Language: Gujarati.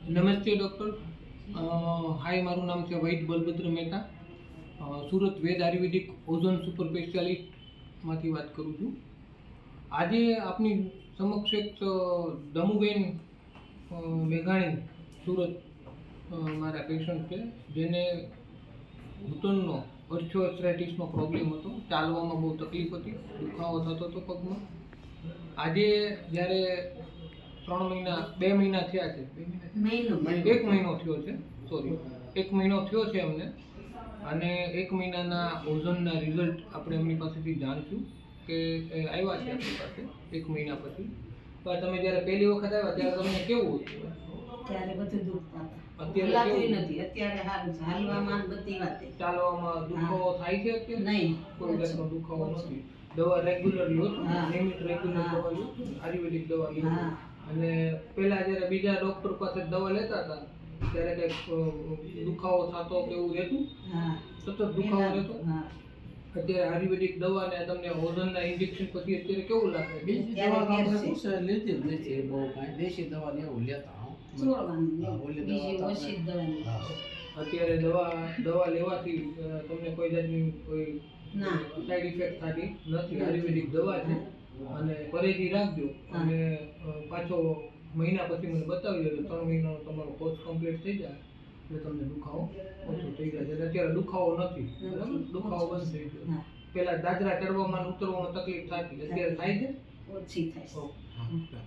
નમસ્તે ડૉક્ટર. હાય, મારું નામ છે વૈદ બલભદ્ર મહેતા. સુરત વેદ આયુર્વેદિક ઓઝોન સુપર સ્પેશિયાલિસ્ટમાંથી વાત કરું છું. આજે આપની સમક્ષ એક દમુબેન મેઘાણી સુરત મારા પેશન્ટ છે, જેને ઘૂંટણનો ઓર્થોઆર્થ્રાઇટિસનો પ્રોબ્લેમ હતો. ચાલવામાં બહુ તકલીફ હતી, દુખાવો થતો હતો પગમાં. આજે જ્યારે 2 મહિના થયા છે, 1 મહિનો થયો છે, સોરી 1 મહિનો થયો છે અમને, અને 1 મહિનાના ઓઝોનના રિઝલ્ટ આપણે એમની પાસેથી જાણશું કે આવ્યા છે આપણી પાસે 1 મહિના પછી. તો તમે જ્યારે પહેલી વખત આવ્યા ત્યારે તમને કેવું હતું? ત્યારે બધું દુખતા હતા. અત્યારે કેવું નથી? અત્યારે સારું છે, હાલવામાં બધી વાતે. ચાલવામાં દુખાવો થાય છે અત્યારે? નહીં, કોઈ જાતનો દુખાવો નથી. દવા રેગ્યુલર લો છો? નિયમિત રેગ્યુલર દવા લો છો? આયુર્વેદિક દવા લો છો? અને પહેલા જ્યારે બીજા ડોક્ટર પાસે દવા લેતા હતા ત્યારે કઈ દુખાવો થતો કે એવું રહેતું? સતત દુખાવો રહેતો? અત્યારે આયુર્વેદિક દવા ને તમને ઓઝોનના ઇન્જેક્શન પછી અત્યારે કેવું લાગે? બીજી દવા તો આપણે પૂછે લીધી જ નથી, બહુ કાંઈ દેશી દવા ને એવું લેતા અત્યારે દવા લેવાથી તમને કોઈ જાતની કોઈ સાઈડ ઇફેક્ટ થતી નથી. આયુર્વેદિક દવા છે અને પરેજી રાખજો. અને પાછો મહિના પછી મને બતાવી દેજો. 3 મહિનાનો તમારો કોર્સ કમ્પ્લીટ થઈ જાય એટલે તમને દુખાવો ઓછો થઈ જાય. અત્યારે દુખાવો નથી, બરાબર? દુખાવો બંધ થઈ ગયો. પેલા દાદરા ચડવામાં ઉતરવામાં તકલીફ થતી, અત્યારે થાય છે? ઓછી થાય છે.